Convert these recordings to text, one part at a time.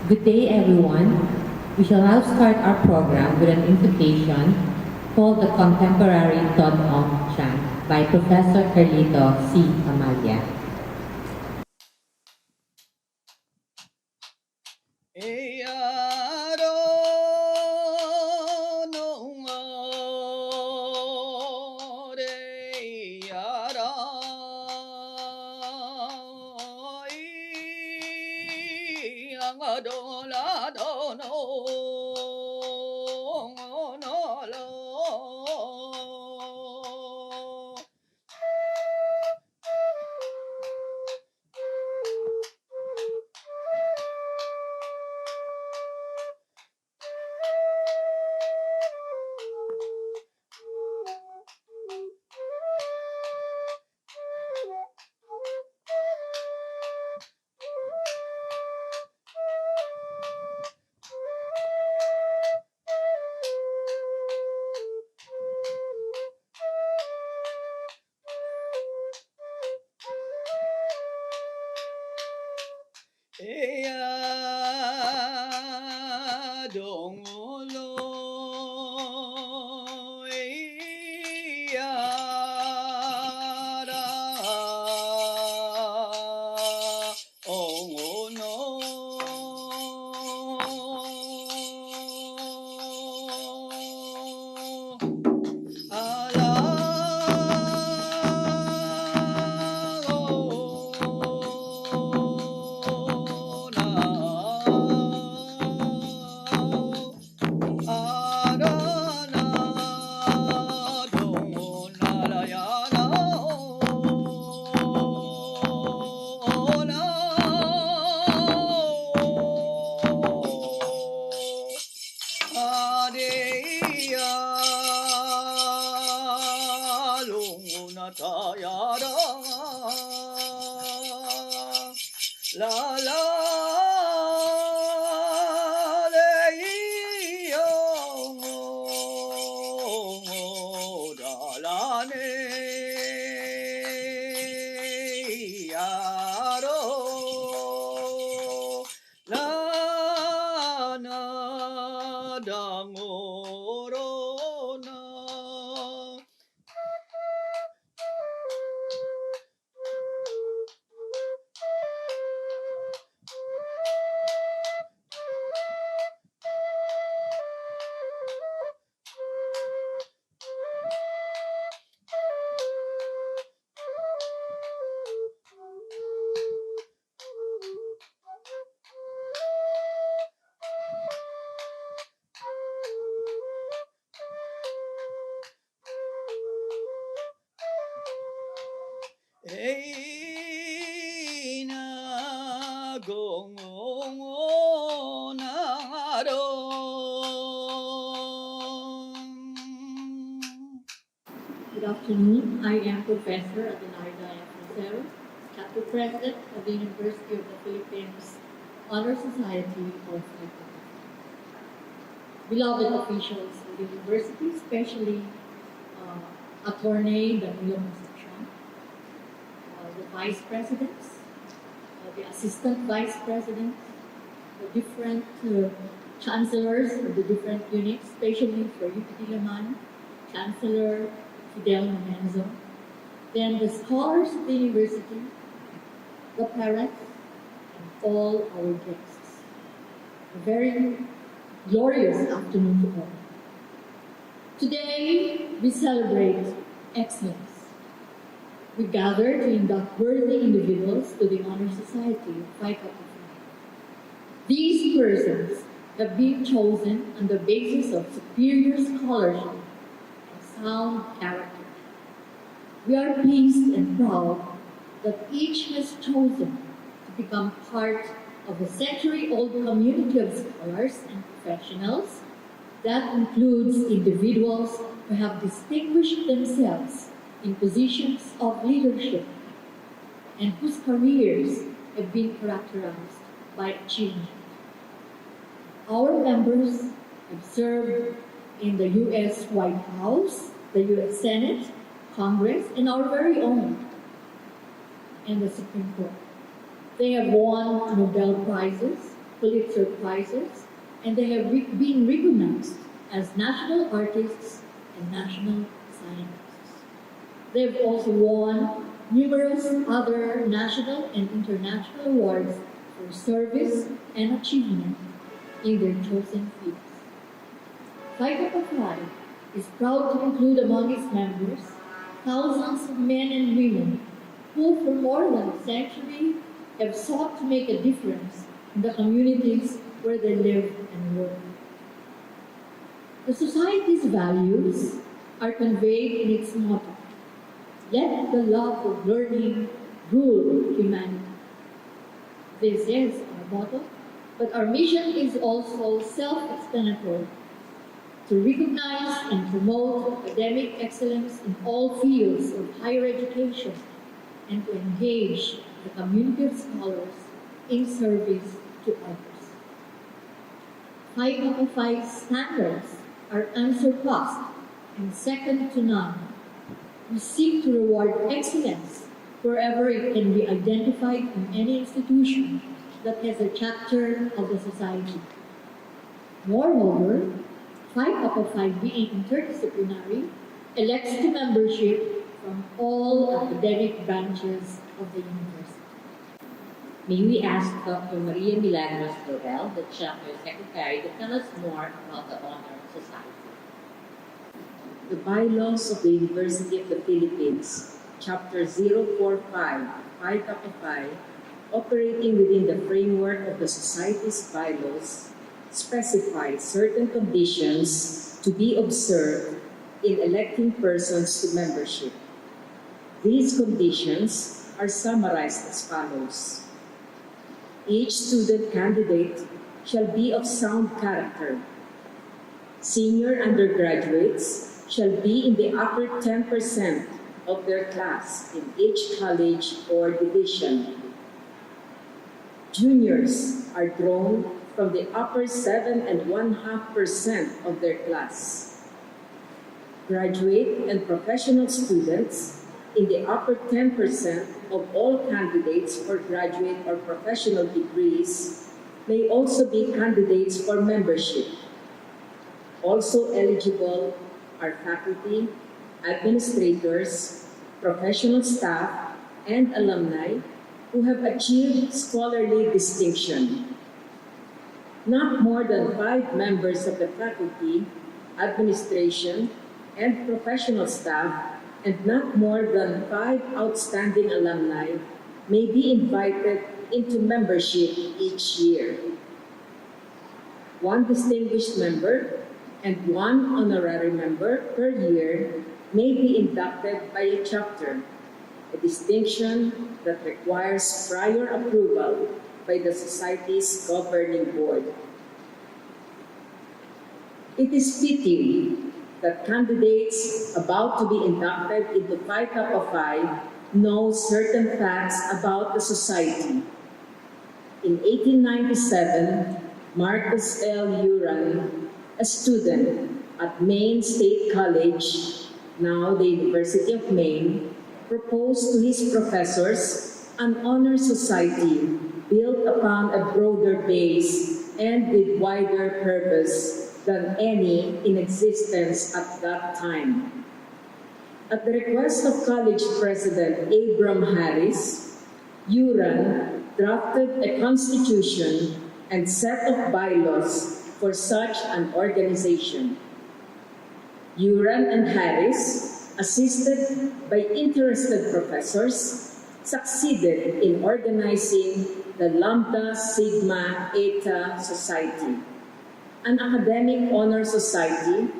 Good day, everyone. We shall now start our program with an invocation called the Contemporary Thought of Chant by Professor Carlito C. Amalia. Good afternoon. I am Professor Adenarda F. Chapter President of the University of the Philippines Honor Society of Phi Kappa Phi. Beloved officials of the university, especially Attorney Danilo Concepcion, the Vice Presidents, the Assistant Vice Presidents, the different chancellors of the different units, especially for UP Diliman, Chancellor Fidel Menzo, then the scholars of the university, the parents, and all our guests. A very glorious afternoon to all. Today, we celebrate excellence. We gather to induct worthy individuals to the Honor Society of Phi Kappa Phi. These persons have been chosen on the basis of superior scholarship and sound character. We are pleased and proud that each has chosen to become part of a century-old community of scholars and professionals that includes individuals who have distinguished themselves in positions of leadership and whose careers have been characterized by achievement. Our members have served in the U.S. White House, the U.S. Senate, Congress, and our very own, and the Supreme Court. They have won Nobel Prizes Pulitzer Prizes, and they have been recognized as national artists and national scientists. They've also won numerous other national and international awards for service and achievement in their chosen fields. Phi Kappa Phi is proud to include among its members thousands of men and women who, for more than a century, have sought to make a difference in the communities where they live and work. The Society's values are conveyed in its motto, "Let the love of learning rule humanity." This is our motto, but our mission is also self-explanatory: to recognize and promote academic excellence in all fields of higher education and to engage the community of scholars in service to others. Phi Kappa Phi's standards are unsurpassed and second to none. We seek to reward excellence wherever it can be identified in any institution that has a chapter of the society. Moreover, Phi Kappa Phi, being interdisciplinary, elects to membership from all academic branches of the university. May we ask Dr. Maria Milagros Dorel, the chapter secretary, to tell us more about the Honor Society. The bylaws of the University of the Philippines, Chapter 045, Phi Kappa Phi, operating within the framework of the Society's bylaws, specify certain conditions to be observed in electing persons to membership. These conditions are summarized as follows. Each student candidate shall be of sound character. Senior undergraduates shall be in the upper 10% of their class in each college or division. Juniors are drawn from the upper 7.5% of their class. Graduate and professional students in the upper 10% of all candidates for graduate or professional degrees may also be candidates for membership. Also eligible are faculty, administrators, professional staff, and alumni who have achieved scholarly distinction. Not more than 5 members of the faculty, administration, and professional staff, and not more than 5 outstanding alumni may be invited into membership each year. 1 distinguished member and 1 honorary member per year may be inducted by a chapter, a distinction that requires prior approval by the Society's governing board. It is fitting that candidates about to be inducted into Phi Kappa Phi know certain facts about the Society. In 1897, Marcus L. Uran, a student at Maine State College, now the University of Maine, proposed to his professors an honor society built upon a broader base and with wider purpose than any in existence at that time. At the request of college president Abram Harris, Uran drafted a constitution and set of bylaws for such an organization. Uran and Harris, assisted by interested professors, succeeded in organizing the Lambda Sigma Eta Society, an academic honor society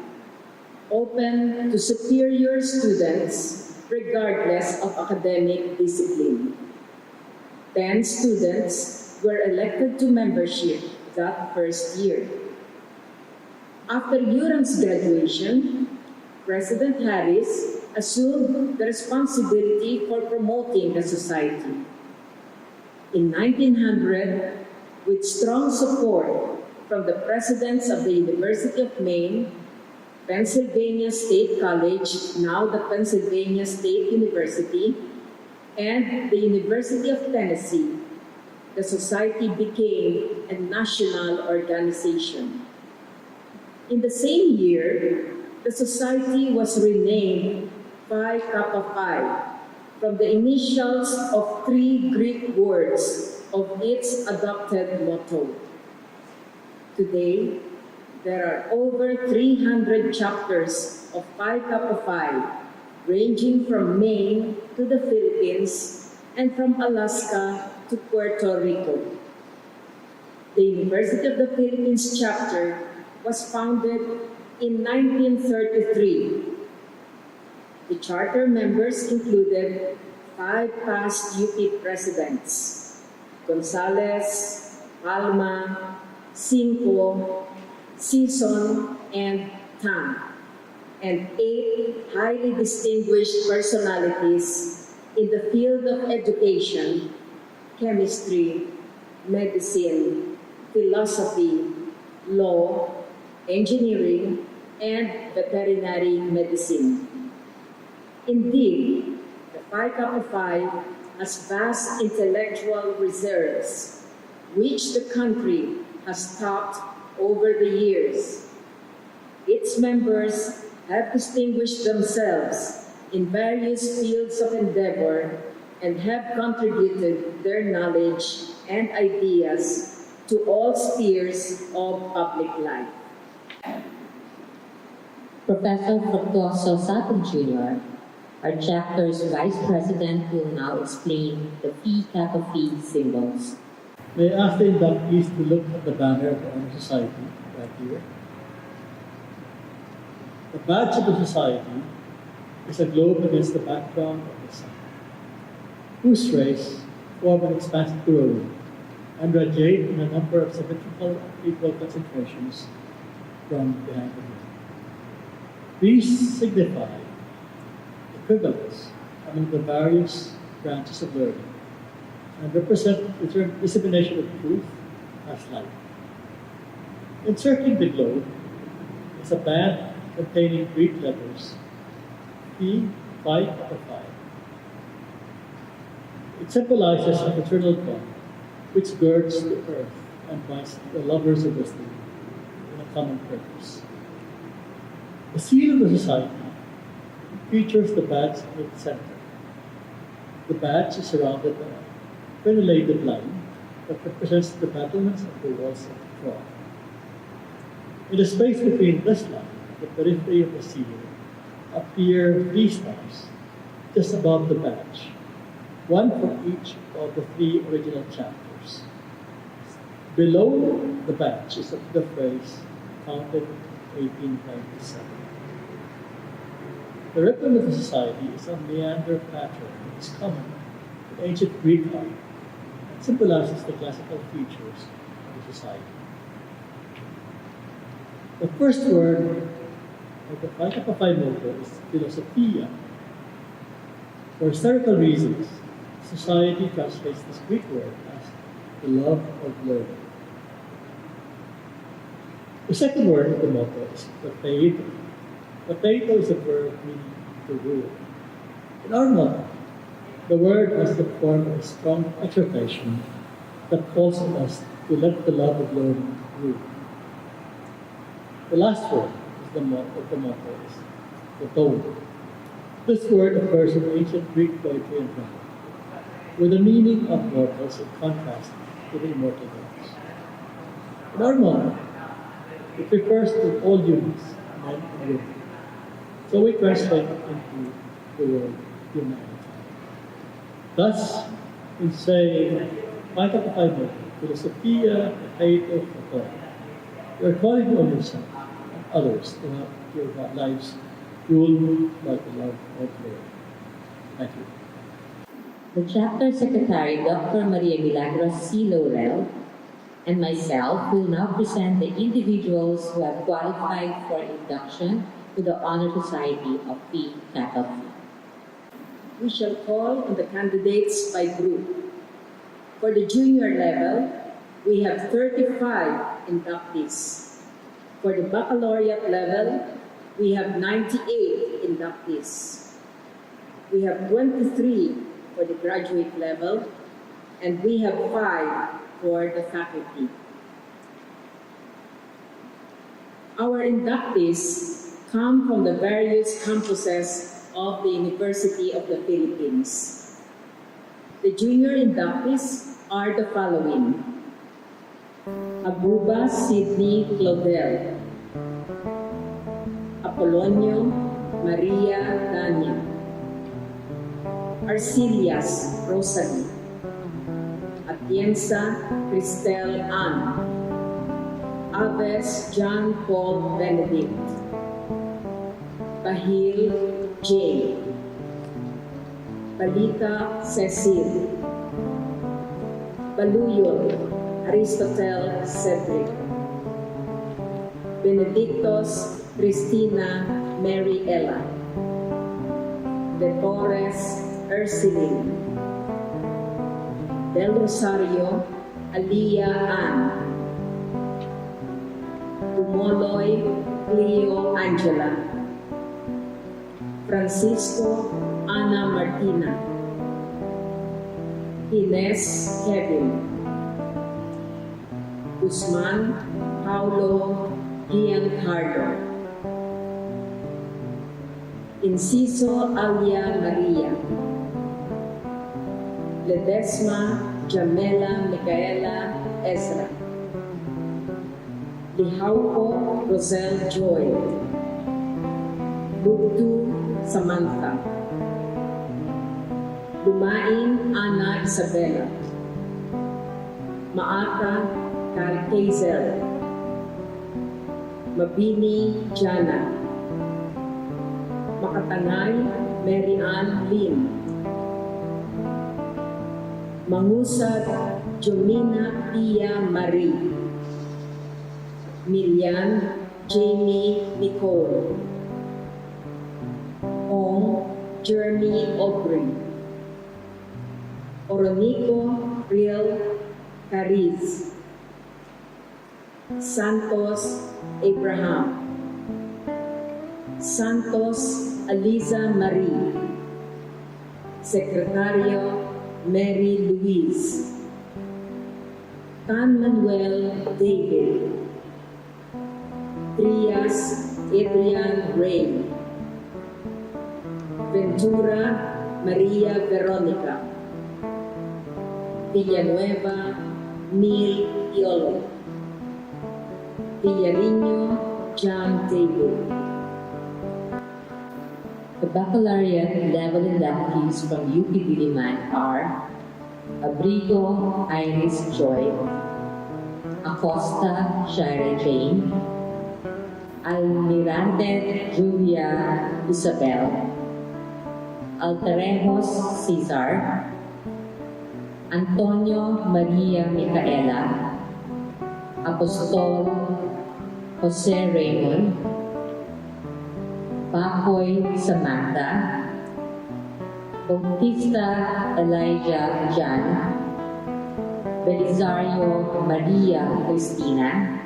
open to superior students regardless of academic discipline. 10 students were elected to membership that first year. After Uran's graduation, President Harris assumed the responsibility for promoting the society. In 1900, with strong support from the presidents of the University of Maine, Pennsylvania State College, now the Pennsylvania State University, and the University of Tennessee, the society became a national organization. In the same year, the society was renamed Phi Kappa Phi from the initials of three Greek words of its adopted motto. Today, there are over 300 chapters of Phi Kappa Phi, ranging from Maine to the Philippines and from Alaska to Puerto Rico. The University of the Philippines chapter was founded in 1933. The charter members included 5 past UP presidents: Gonzales, Palma, Cinco, Sison, and Tang, and 8 highly distinguished personalities in the field of education, chemistry, medicine, philosophy, law, engineering, and veterinary medicine. Indeed, the Phi Kappa Phi has vast intellectual reserves, which the country has tapped over the years. Its members have distinguished themselves in various fields of endeavor and have contributed their knowledge and ideas to all spheres of public life. Professor Fructuoso Satin Jr., our chapter's vice president, will now explain the Phi Kappa Phi symbols. May I ask the inductees to look at the banner of the Honor Society right here. The badge of the society is a globe against the background of the sun, whose rays form an expansive corolla and radiate in a number of symmetrical equal concentrations from behind the globe. These signify equivalence among the various branches of learning and represent the dissemination of truth as light. Encircling the globe is a band containing Greek letters Phi Kappa Phi. It symbolizes a fraternal bond which girds the earth and binds the lovers of wisdom in a common purpose. The seal of the society features the badge in its center. The badge is surrounded by a crenellated line that represents the battlements of the walls of Troy. In the space between this line and the periphery of the seal appear 3 stars just above the badge, one for each of the 3 original chapters. Below the badge is the phrase founded in 1897. The ribbon of the society is a meander pattern that is common to ancient Greek art and symbolizes the classical features of the society. The first word of the Phi Kappa Phi motto is philosophia. For historical reasons, society translates this Greek word as the love of learning. The second word of the motto is potato. Potato is a verb meaning to rule. In our motto, the word has the form of a strong exhortation that calls on us to let the love of learning rule. The last word of the motto is the tone. This word occurs in ancient Greek poetry and drama, with the meaning of mortals in contrast to the immortal gods. In our motto, it refers to all humans, men and women. So we translate it into the word humanity. Thus, in saying Phi Kappa Phi motto, philosophia, potato, photo, you are calling on yourself and others to have your lives ruled by the love of God. Thank you. The chapter secretary, Dr. Maria Milagros C. Laurel, and myself will now present the individuals who have qualified for induction to the Honor Society of Phi Kappa Phi. We shall call on the candidates by group. For the junior level, we have 35 inductees. For the baccalaureate level, we have 98 inductees. We have 23 for the graduate level and we have 5 for the faculty. Our inductees come from the various campuses of the University of the Philippines. The junior inductees are the following: Abuba Sidney Claudel, Apolonio Maria Dania, Arcelias Rosalie, Atienza Cristel Ann, Aves John Paul Benedict, Bahil J, Balita Cecil, Baluyol Aristotel Cedric, Benedictos Cristina Mary Ella, De Torres Ursuline, Del Rosario Alia Ann, Dumoloy Cleo Angela, Francisco Ana Martina, Ines Kevin, Guzman Paulo Giancarlo, Inciso Alia Maria, Ledesma Jamela Micaela Ezra, Lihauco Rosel Joy, Lugdu Samantha, Lumain Ana Isabela, Maata Carcazel, Mabini Jana, Makatangay Mary Ann Lin, Mangusad Jomina Pia Marie, Milian Jamie Nicole, Ong Jeremy Aubrey, Oronico Real Cariz, Santos Abraham, Santos Aliza Marie, Secretario Mary Louise, Tan Manuel David, Trias Adrian Ray, Ventura Maria Veronica, Villanueva Neil Iolo, Villarino John David. The baccalaureate level inductees from UP Diliman are Abrigo Iris Joy, Acosta Shira Jane, Almirante Julia Isabel, Altarejos Cesar, Antonio Maria Micaela, Apostol Jose Raymond, Bacoy Samantha, Bautista Elijah Jan, Belisario Maria Cristina,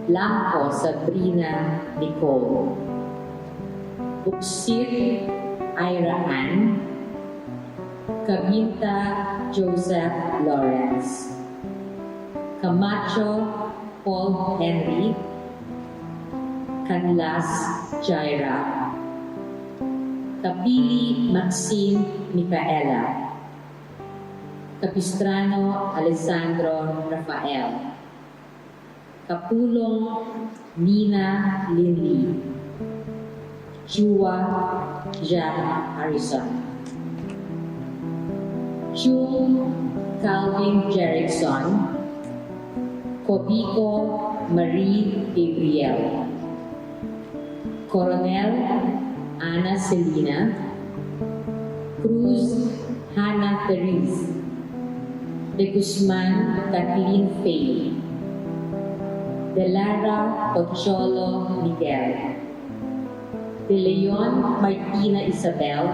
Blanco Sabrina Nicole, Buksir Ira Ann, Cabinta Joseph Lawrence, Camacho Paul Henry, Canlas Jaira, Kapili Maxine Micaela, Capistrano Alessandro Rafael, Kapulong Nina Lindy, Chua Jack Harrison, Chung Calvin Jerickson, Cobico Marie Gabriel, Coronel Ana Celina, Cruz Hannah Therese, De Guzman Kathleen Faye, De Lara Pocholo Miguel, De Leon Martina Isabel,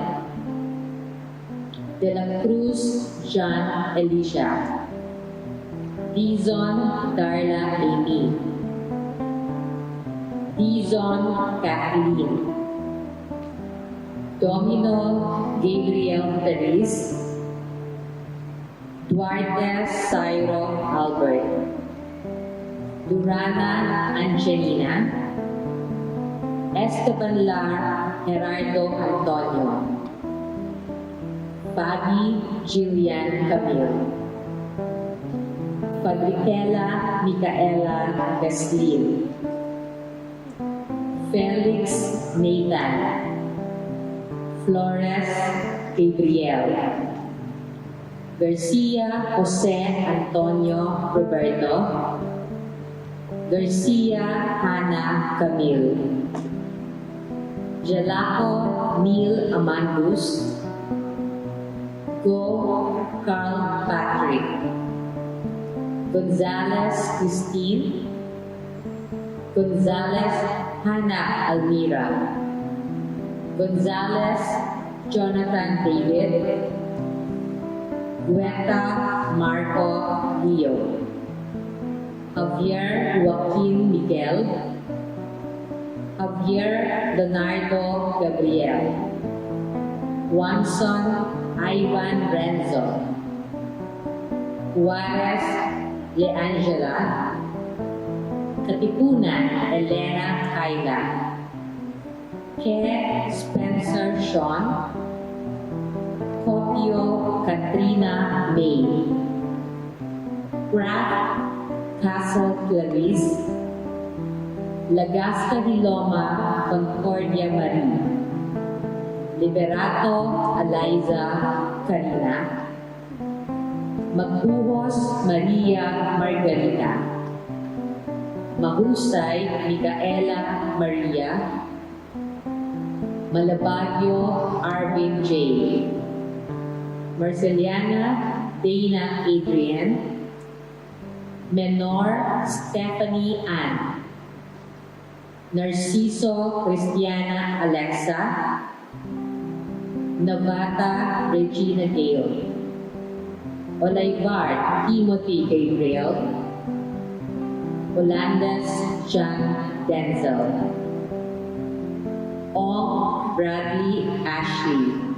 De la Cruz John Elisha, Dizon Darla Amy, Dizon Kathleen, Domino Gabriel Therese, Duarte Cairo Albert, Durana Angelina, Esteban Lar Gerardo Antonio, Fabi Jillian Camille, Fadriquela Micaela Gaslin, Felix Nathan, Flores Gabriel, Garcia Jose Antonio Roberto, Garcia Hannah Camille, Jalaco Neil Amandus, Go Carl Patrick, Gonzalez Christine, Gonzalez Hannah Almira, Gonzalez Jonathan David, Gueta Marco Leo, Javier Joaquin Miguel, Javier Leonardo Gabriel, Wanson Ivan Renzo, Juarez Leangela, Katipunan Elena Kaila, Ke Spencer Sean, Copio Katrina May, Pratt Castle Clarice, Lagasca di Loma Concordia Marie, Liberato Eliza Carina, Magbuhos Maria Margarita, Mahusay Micaela Maria, Malabagyo Arvin J, Marceliana Dana Adrian, Menor Stephanie Ann, Narciso Cristiana Alexa, Navata Regina Gale, Olaivar Timothy Gabriel, Olandas John Denzel, Ong Bradley Ashley,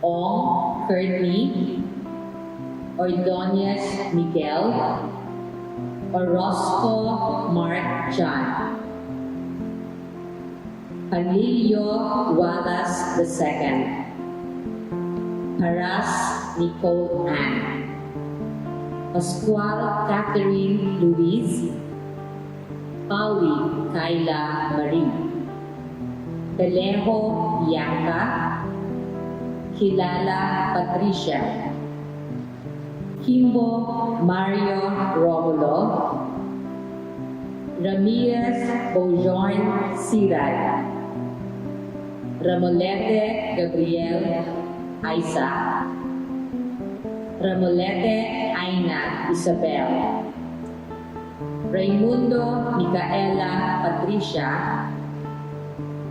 Ong Courtney, Ordonez Miguel, Orozco Mark John, Panilio Wallace II, Paras Nicole Ann, Pascual Catherine Louise, Pauli Kyla Marie, Pelejo Bianca, Kilala Patricia, Kimbo Mario Romulo, Ramirez Bourgeois Siraj, Ramolete Gabriel Isaac, Ramolete Aina Isabel, Raimundo Micaela Patricia,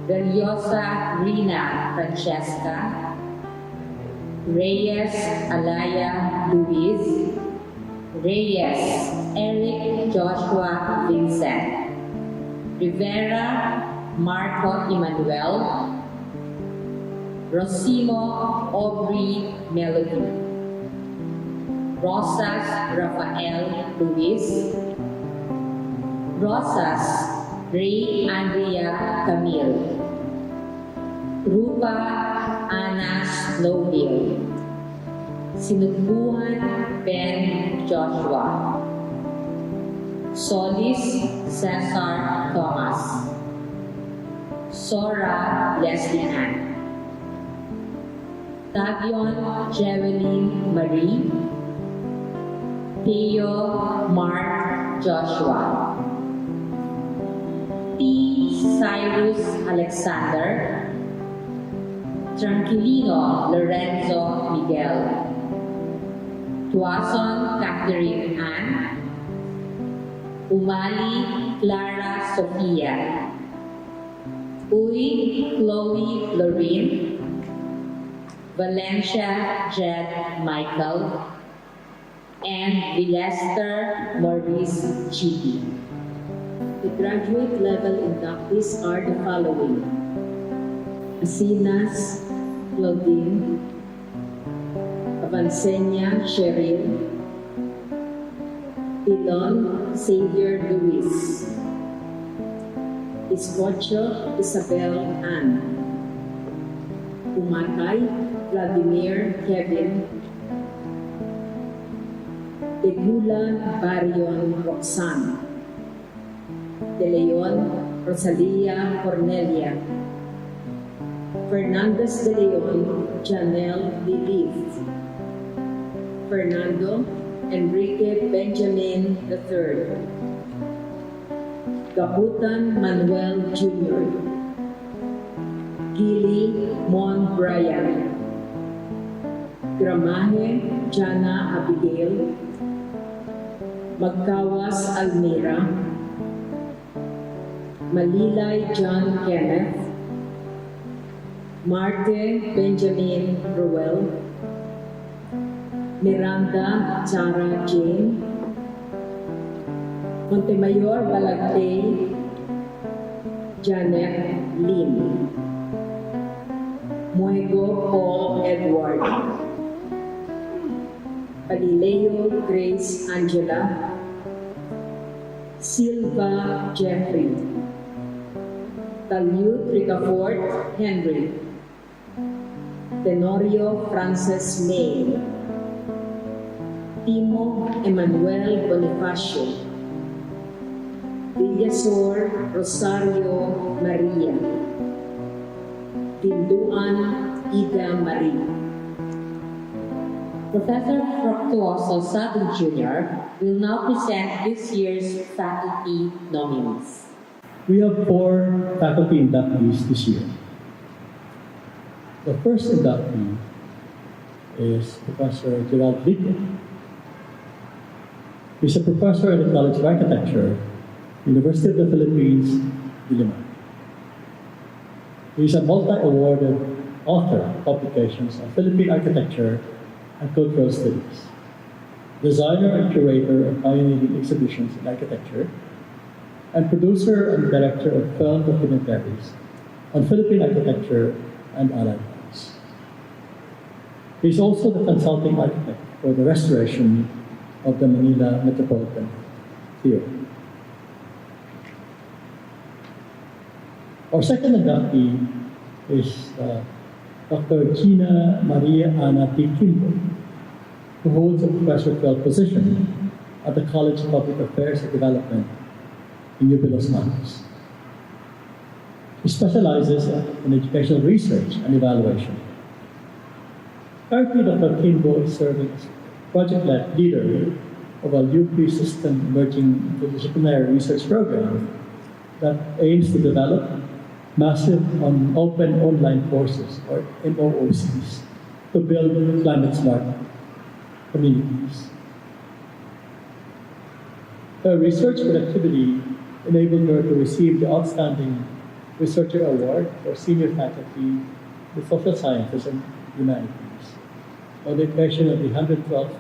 Galiosa Rina Francesca, Reyes Alaya Luis, Reyes Eric Joshua Vincent, Rivera Marco Emmanuel, Rosimo Aubrey Melody, Rosas Rafael Luis, Rosas Ray Andrea Camille, Rupa Ana Snowhill, Sinubuhan Ben Joshua, Solis Cesar Thomas, Sora Leslie Ann, Tavion Jeveline Marie, Theo Mark Joshua, T. Cyrus Alexander, Tranquilino Lorenzo Miguel, Tuason Catherine Ann, Umali Clara Sofia, Uy Chloe Lorraine, Valencia Jed Michael, and Vilester Maurice Chidi. The graduate level inductees are the following: Asinas Claudine, Avancenia Cheryl, Pilon Xavier Luis, Escocho Isabel Ann, Umatay Vladimir Kevin, Tegula Barion Roxanne, De Leon Rosalia Cornelia, Fernandez de Leon Janelle Lilith, Fernando Enrique Benjamin III, Gabutan Manuel Jr., Gili Mon Brian, Gramaje Jana Abigail, Magkawas Almira, Malilay John Kenneth, Marte Benjamin Ruel, Miranda Chara Jane, Montemayor Balagtay, Janet Lim, Muego Paul Edward, Palileo Grace Angela, Silva Jeffrey, Talyut Ricafort Henry, Tenorio Frances May, Timo Emmanuel Bonifacio, Villasor Rosario Maria, Tinduan Ida Marie. Professor Fructuoso Sabin Jr. will now present this year's faculty nominees. We have 4 faculty inductees this year. The first inductee is Professor Gerald Vico. He's a professor in the College of Architecture, University of the Philippines, Diliman. He's a multi-awarded author of publications on Philippine architecture and cultural studies, designer and curator of pioneering exhibitions in architecture, and producer and director of film documentaries on Philippine architecture and allied arts. He's also the consulting architect for the restoration of the Manila Metropolitan Theater. Our second inductee is Dr. Gina Maria Ana T. Kimbo, who holds a Professor 12 position at the College of Public Affairs and Development in Jubilos Campus. He specializes in educational research and evaluation. Currently, Dr. Kimbo is serving as project leader of a UP System Emerging Interdisciplinary Research Program that aims to develop massive open online courses, or MOOCs, to build climate-smart communities. Her research productivity enabled her to receive the Outstanding Researcher Award for Senior Faculty in the Social Sciences and Humanities on the occasion of the 112th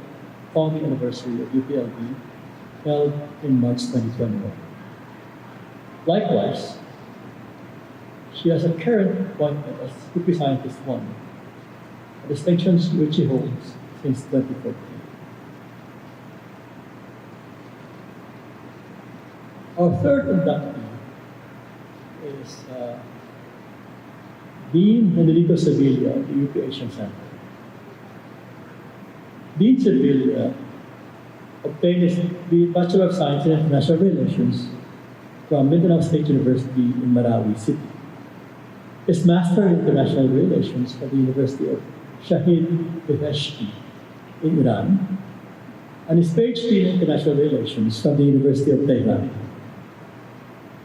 founding anniversary of UPLB, held in March 2021. Likewise, she has a current appointment as UP Scientist 1, a distinction which she holds since 2014. Our third inductee is Dean Henrico Sevilla of the UP Asian Center. Dean Sevilla obtained his Bachelor of Science in International Relations from Mindanao State University in Marawi City. His Master in International Relations from the University of Shahid Beheshti in Iran, and his PhD in International Relations from the University of Tehran.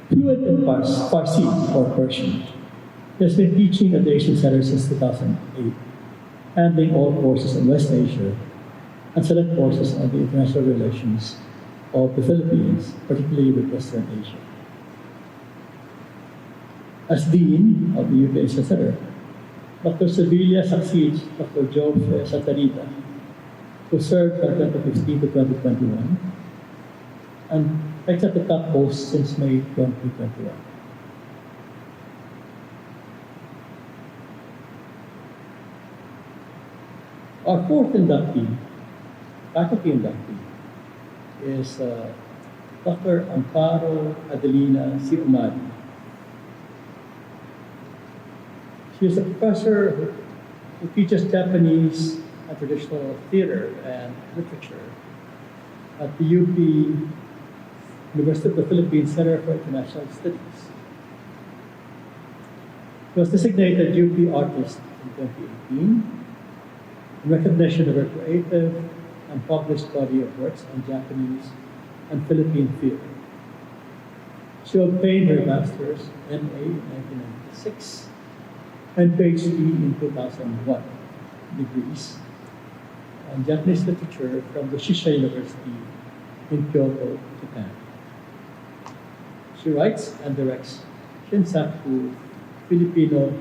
Fluent in Farsi or Persian, he has been teaching at the Asian Center since 2008, handling all courses in West Asia and select courses on the international relations of the Philippines, particularly with Western Asia. As Dean of the UP Asian Center, Dr. Sevilla succeeds Dr. Joe Santarita, who served from 2015 to 2021, and takes up the top post since May 2021. Our fourth inductee, faculty inductee, is Dr. Amparo Adelina C. Umadi. She is a professor who teaches Japanese and traditional theater and literature at the UP University of the Philippines Center for International Studies. She was designated UP Artist in 2018 in recognition of her creative and published body of works on Japanese and Philippine theater. She obtained her master's MA in 1996 and PhD in 2001 degrees on Japanese literature from the Shisha University in Kyoto, Japan. She writes and directs Shinsaku Filipino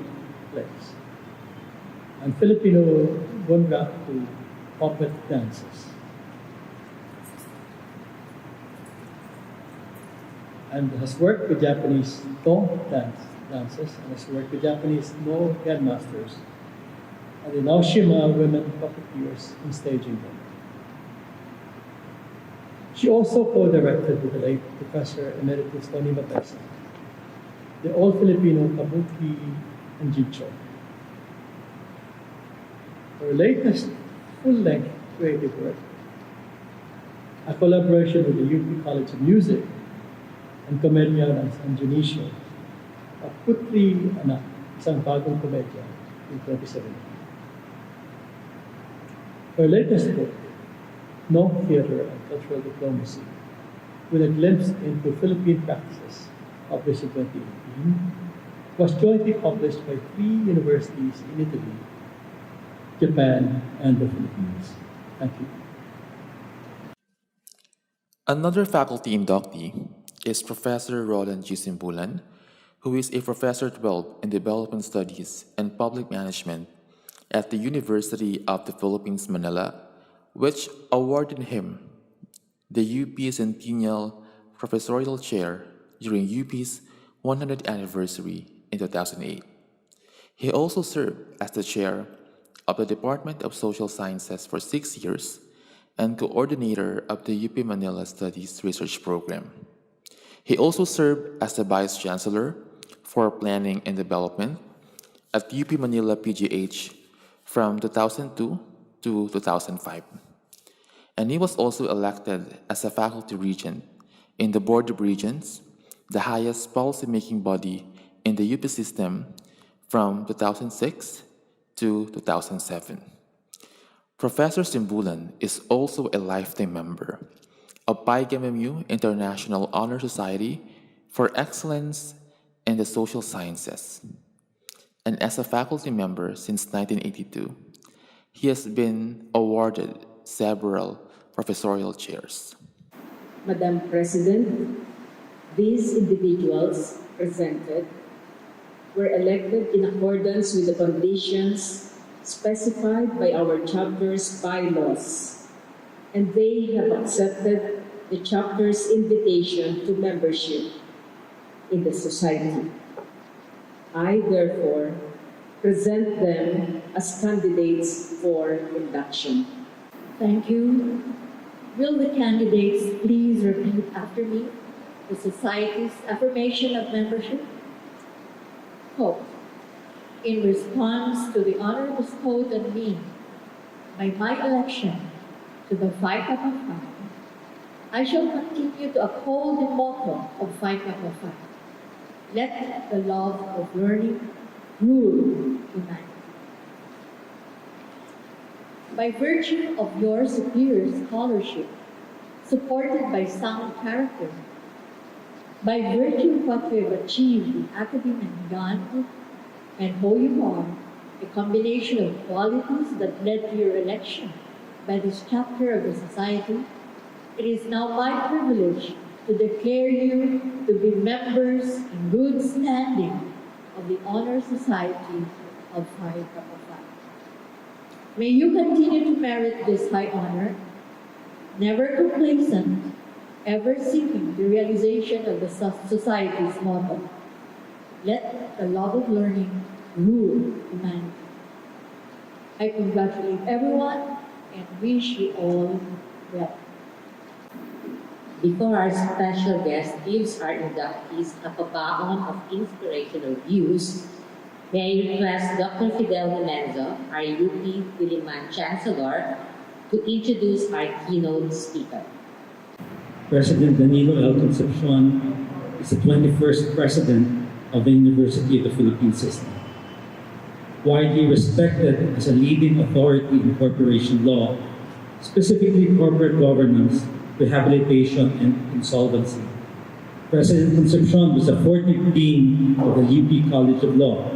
plays and Filipino Bunraku puppet dances. And has worked with Japanese dances and has worked with Japanese no grandmasters and the Naoshima women puppeteers in staging them. She also co-directed with the late Professor Emeritus Tony Matesa the All-Filipino Kabuki and Jicho. Her latest full-length creative work, a collaboration with the UP College of Music and Komedia ng San Dionisio, a Putri Anak, isang bagong komedya in 2017. Her latest book, No Theater and Cultural Diplomacy, with a glimpse into Philippine practices, published in 2018, was jointly published by 3 universities in Italy, Japan, and the Philippines. Thank you. Another faculty inductee is Professor Roland G. Simbulan, who is a Professor 12 in Development Studies and Public Management at the University of the Philippines, Manila, which awarded him the UP Centennial Professorial Chair during UP's 100th anniversary in 2008. He also served as the chair of the Department of Social Sciences for 6 years and coordinator of the UP Manila Studies Research Program. He also served as the Vice Chancellor for Planning and Development at UP Manila PGH from 2002 to 2005. And he was also elected as a faculty regent in the Board of Regents, the highest policy-making body in the UP system from 2006 to 2007. Professor Simbulan is also a lifetime member of Phi Kappa Phi International Honor Society for Excellence in the Social Sciences. And as a faculty member since 1982, he has been awarded several professorial chairs. Madam President, these individuals presented were elected in accordance with the conditions specified by our chapter's bylaws, and they have accepted the chapter's invitation to membership in the society. I, therefore, present them as candidates for induction. Thank you. Will the candidates please repeat after me the Society's affirmation of membership? Quote, in response to the honor bestowed on me by my election to the Phi Kappa Phi, I shall continue to uphold the motto of Phi Kappa Phi. Let the love of learning rule humanity. By virtue of your superior scholarship, supported by sound character, by virtue of what you have achieved in academia and beyond, and who you are, a combination of qualities that led to your election by this chapter of the Society, it is now my privilege to declare you to be members in good standing of the Honor Society of Phi Kappa Phi. May you continue to merit this high honor, never complacent, ever seeking the realization of the Society's motto. Let the love of learning rule humanity. I congratulate everyone and wish you all well. Before our special guest gives our inductees a pabaon of inspirational views, may I request Dr. Fidel Jimenez, our UP Diliman Chancellor, to introduce our keynote speaker. President Danilo L. Concepcion is the 21st President of the University of the Philippine System. Widely respected as a leading authority in corporation law, specifically corporate governance, rehabilitation, and insolvency. President Concepcion was the 14th Dean of the UP College of Law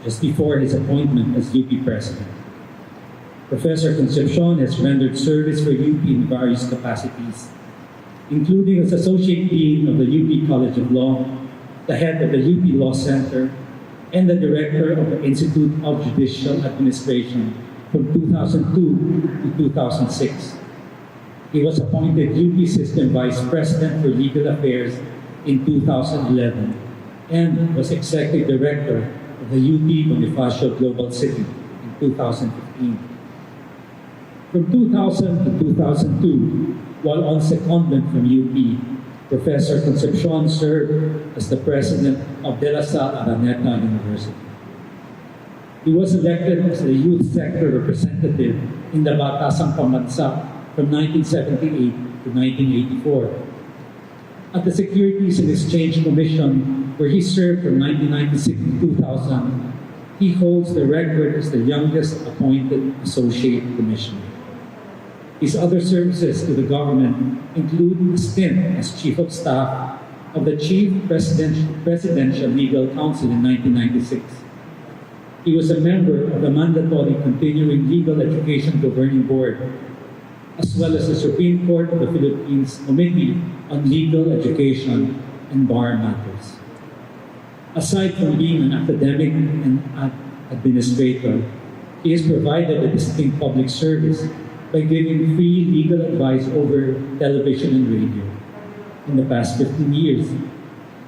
just before his appointment as UP President. Professor Concepcion has rendered service for UP in various capacities, including as Associate Dean of the UP College of Law, the head of the UP Law Center, and the Director of the Institute of Judicial Administration from 2002 to 2006. He was appointed UP System Vice President for Legal Affairs in 2011 and was Executive Director of the UP Bonifacio Global City in 2015. From 2000 to 2002, while on secondment from UP, Professor Concepcion served as the President of De La Salle Araneta University. He was elected as the Youth Sector Representative in the Batasang Pambansa from 1978 to 1984. At the Securities and Exchange Commission, where he served from 1996 to 2000, he holds the record as the youngest appointed Associate Commissioner. His other services to the government include a stint as Chief of Staff of the Chief Presidential Legal Counsel in 1996. He was a member of the Mandatory Continuing Legal Education Governing Board, as well as the Supreme Court of the Philippines Committee on Legal Education and Bar Matters. Aside from being an academic and administrator, he has provided a distinct public service by giving free legal advice over television and radio in the past 15 years,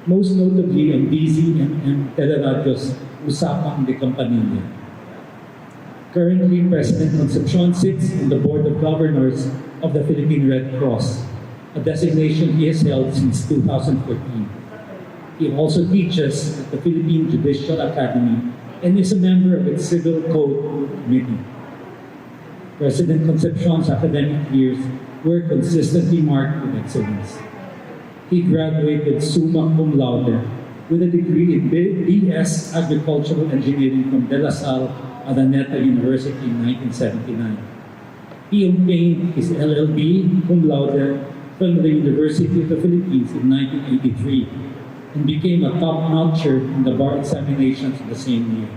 most notably on DZMM Teleradyo's Usapang de Campanilla. Currently, President Concepcion sits on the Board of Governors of the Philippine Red Cross, a designation he has held since 2014. He also teaches at the Philippine Judicial Academy and is a member of its Civil Code Committee. President Concepcion's academic years were consistently marked with excellence. He graduated summa cum laude with a degree in B.S. Agricultural Engineering from De La Salle Araneta University in 1979. He obtained his LLB cum laude from the University of the Philippines in 1983 and became a top-notcher in the bar examinations the same year.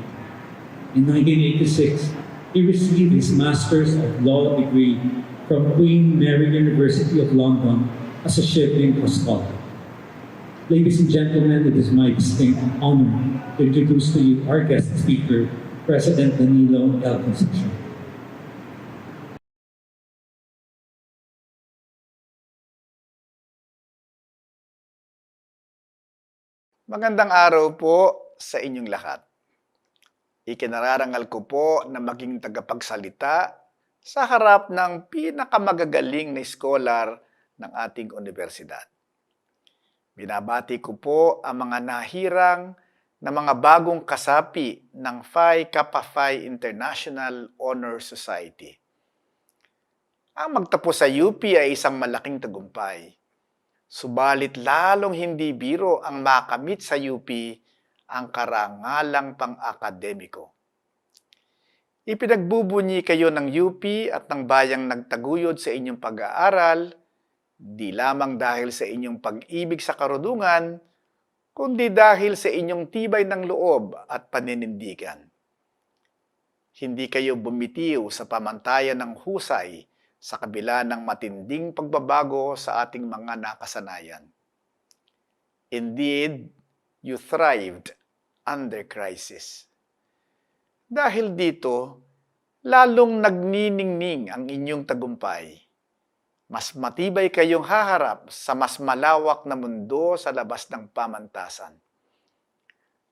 In 1986, he received his Master's of Law degree from Queen Mary University of London as a shipping scholar. Ladies and gentlemen, it is my distinct honor to introduce to you our guest speaker, President Danilo L. Concepcion. Magandang araw po sa inyong lahat. Ikinararangal ko po na maging tagapagsalita sa harap ng pinakamagagaling na scholar ng ating universidad. Binabati ko po ang mga nahirang na mga bagong kasapi ng Phi Kappa Phi International Honor Society. Ang magtapos sa UP ay isang malaking tagumpay. Subalit lalong hindi biro ang makamit sa UP ang karangalang pang-akademiko. Ipinagbubunyi kayo ng UP at ng bayang nagtaguyod sa inyong pag-aaral, di lamang dahil sa inyong pag-ibig sa karunungan, kundi dahil sa inyong tibay ng loob at paninindigan. Hindi kayo bumitiw sa pamantayan ng husay sa kabila ng matinding pagbabago sa ating mga nakasanayan. Indeed, you thrived under crisis. Dahil dito, lalong nagniningning ang inyong tagumpay. Mas matibay kayong haharap sa mas malawak na mundo sa labas ng pamantasan.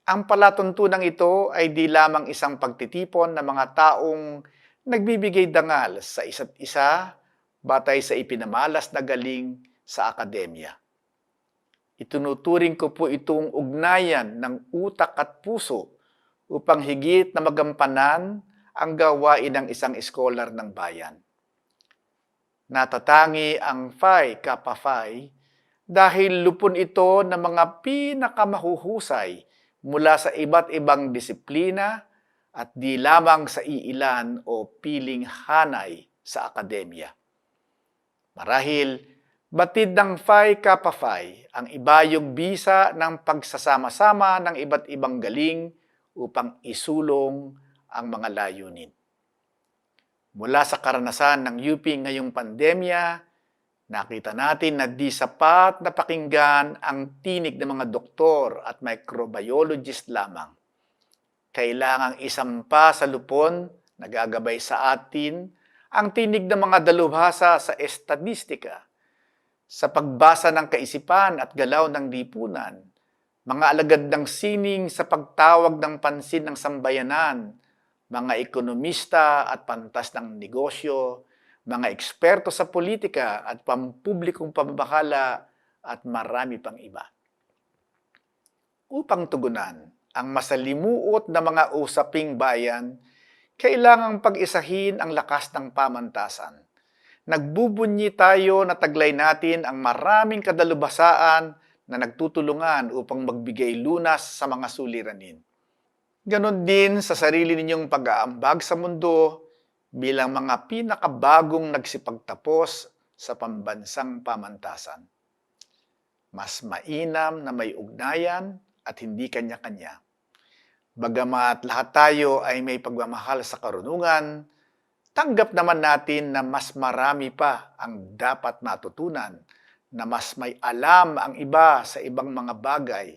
Ang palatuntunang ito ay di lamang isang pagtitipon ng mga taong nagbibigay dangal sa isa't isa batay sa ipinamalas na galing sa akademya. Itunuturing ko po itong ugnayan ng utak at puso upang higit na magampanan ang gawain ng isang scholar ng bayan. Natatangi ang Phi Kappa Phi dahil lupon ito ng mga pinakamahuhusay mula sa iba't ibang disiplina at di lamang sa iilan o piling hanay sa akademya. Marahil, batid ng Phi Kappa Phi ang ibayong bisa ng pagsasama-sama ng iba't ibang galing upang isulong ang mga layunin. Mula sa karanasan ng UP ngayong pandemya, nakita natin na di sapat na pakinggan ang tinig ng mga doktor at microbiologist lamang. Kailangang isampa sa lupon na gagabay sa atin ang tinig ng mga dalubhasa sa estadistika, sa pagbasa ng kaisipan at galaw ng lipunan, mga alagad ng sining sa pagtawag ng pansin ng sambayanan, mga ekonomista at pantas ng negosyo, mga eksperto sa politika at pampublikong pambahala at marami pang iba. Upang tugunan ang masalimuot na mga usaping bayan, kailangang pag-isahin ang lakas ng pamantasan. Nagbubunyi tayo na taglay natin ang maraming kadalubhasaan na nagtutulungan upang magbigay lunas sa mga suliranin. Ganon din sa sarili ninyong pag-aambag sa mundo bilang mga pinakabagong nagsipagtapos sa pambansang pamantasan. Mas mainam na may ugnayan at hindi kanya-kanya. Bagamat lahat tayo ay may pagmamahal sa karunungan, tanggap naman natin na mas marami pa ang dapat matutunan, na mas may alam ang iba sa ibang mga bagay.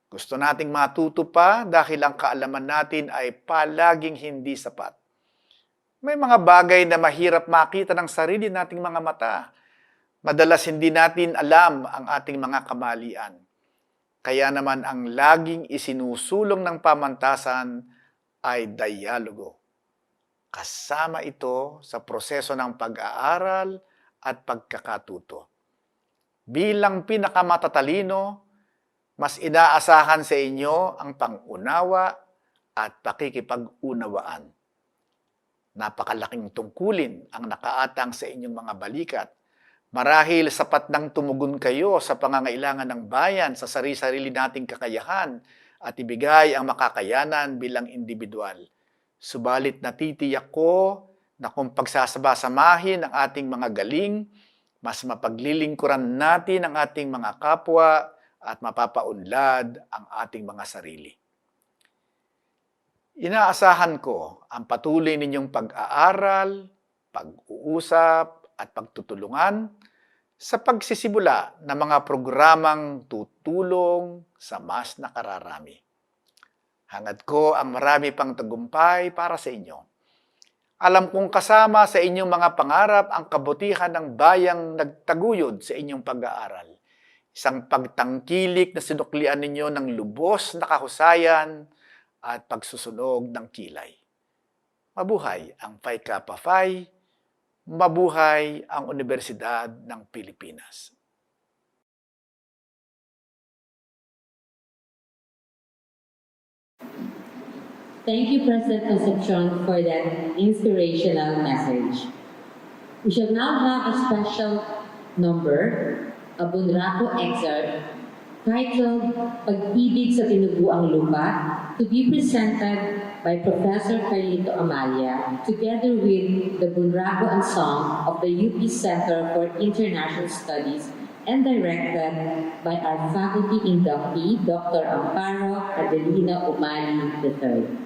Gusto nating matuto pa dahil ang kaalaman natin ay palaging hindi sapat. May mga bagay na mahirap makita ng sarili nating mga mata. Madalas hindi natin alam ang ating mga kamalian. Kaya naman ang laging isinusulong ng pamantasan ay dialogo. Kasama ito sa proseso ng pag-aaral at pagkakatuto. Bilang pinakamatatalino, mas inaasahan sa inyo ang pangunawa at pakikipag-unawaan. Napakalaking tungkulin ang nakaatang sa inyong mga balikat. Marahil sapat nang tumugon kayo sa pangangailangan ng bayan sa sarili-sarili nating kakayahan at ibigay ang makakayanan bilang individual. Subalit natitiyak ko na kung pagsasama-samahin ang ating mga galing, mas mapaglilingkuran natin ang ating mga kapwa at mapapaunlad ang ating mga sarili. Inaasahan ko ang patuloy ninyong pag-aaral, pag-uusap at pagtutulungan sa pagsisimula ng mga programang tutulong sa mas nakararami. Hangad ko ang marami pang tagumpay para sa inyo. Alam kong kasama sa inyong mga pangarap ang kabutihan ng bayang nagtaguyod sa inyong pag-aaral. Isang pagtangkilik na sinuklian ninyo ng lubos na kahusayan at pagsusunog ng kilay. Mabuhay ang Phi Kappa Phi, mabuhay ang Universidad ng Pilipinas. Thank you, President Concepcion, for that inspirational message. We shall now have a special number, a Bunraku excerpt, titled Pag-ibig sa Tinubuang Lupa, to be presented by Professor Carlito Amalia, together with the Bunraku Ensemble of the UP Center for International Studies and directed by our faculty inductee, Dr. Amparo Adelina Umali III.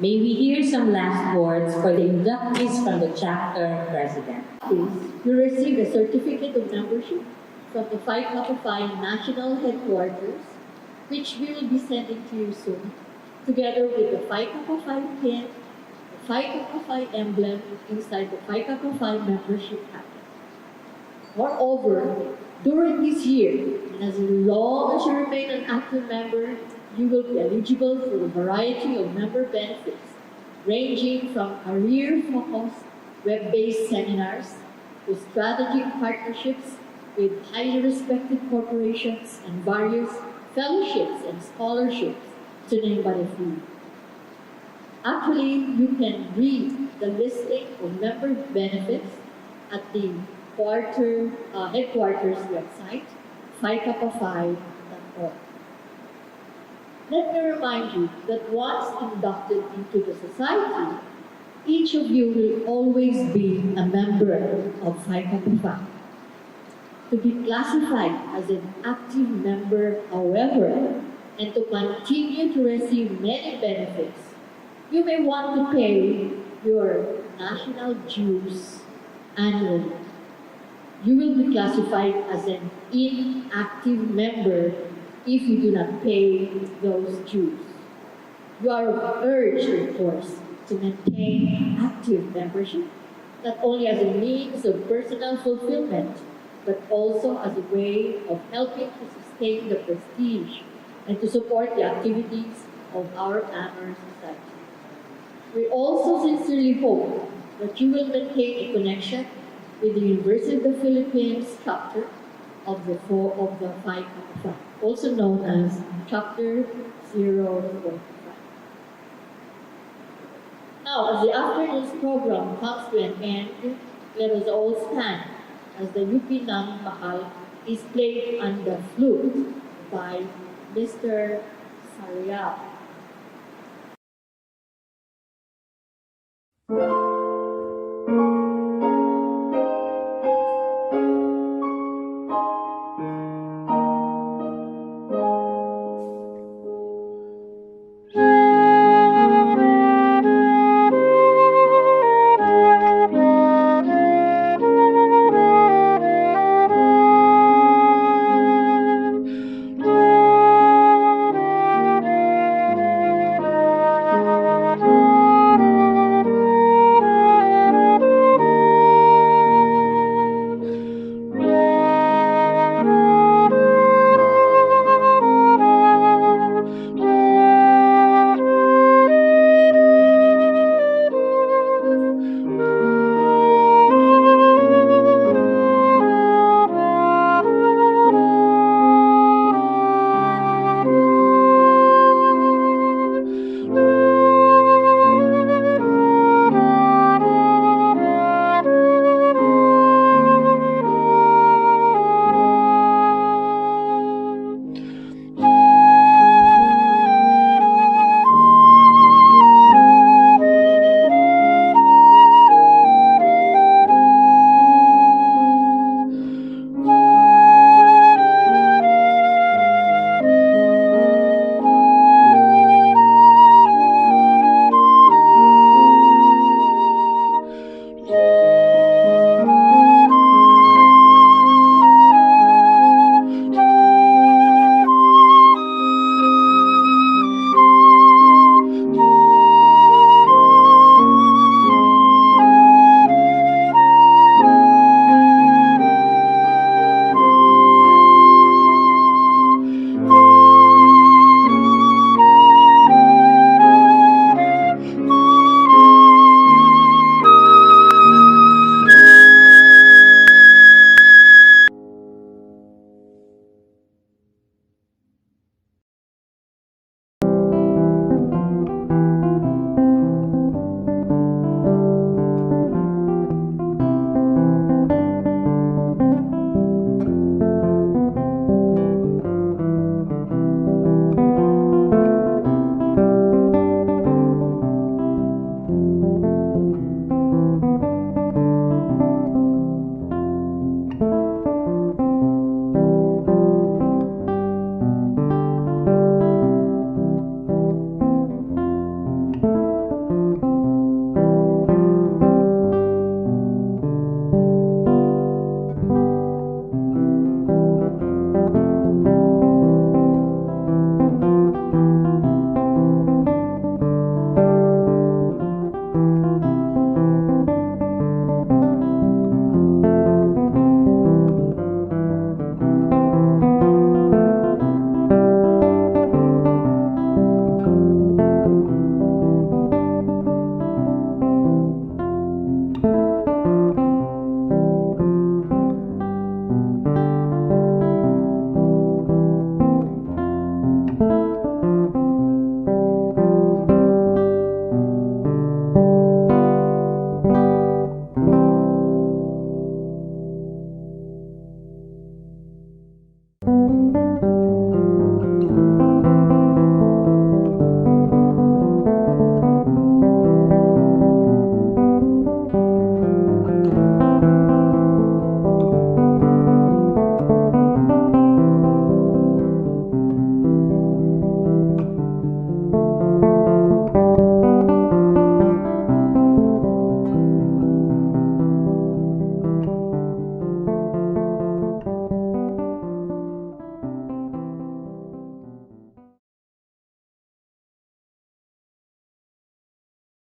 May we hear some last words for the inductees from the chapter president. You receive a certificate of membership from the Phi Kappa Phi National Headquarters, which we will be sending to you soon, together with the Phi Kappa Phi pin, the Phi Kappa Phi emblem inside the Phi Kappa Phi membership packet. Moreover, during this year, and as long as you remain an active member, you will be eligible for a variety of member benefits, ranging from career-focused web-based seminars to strategic partnerships with highly respected corporations and various fellowships and scholarships, to name but a few. Actually, you can read the listing of member benefits at the headquarters website, phikappaphi.org. Let me remind you that once inducted into the society, each of you will always be a member of Phi Kappa Phi. To be classified as an active member, however, and to continue to receive many benefits, you may want to pay your national dues annually. You will be classified as an inactive member if you do not pay those dues. You are urged, of course, to maintain active membership, not only as a means of personal fulfillment, but also as a way of helping to sustain the prestige and to support the activities of our honor society. We also sincerely hope that you will maintain a connection with the University of the Philippines chapter of the Phi Kappa Phi, also known as Chapter 045. Now, as the afternoon's program comes to an end, let us all stand as the UP Nang Mahal is played on the flute by Mr. Sarial.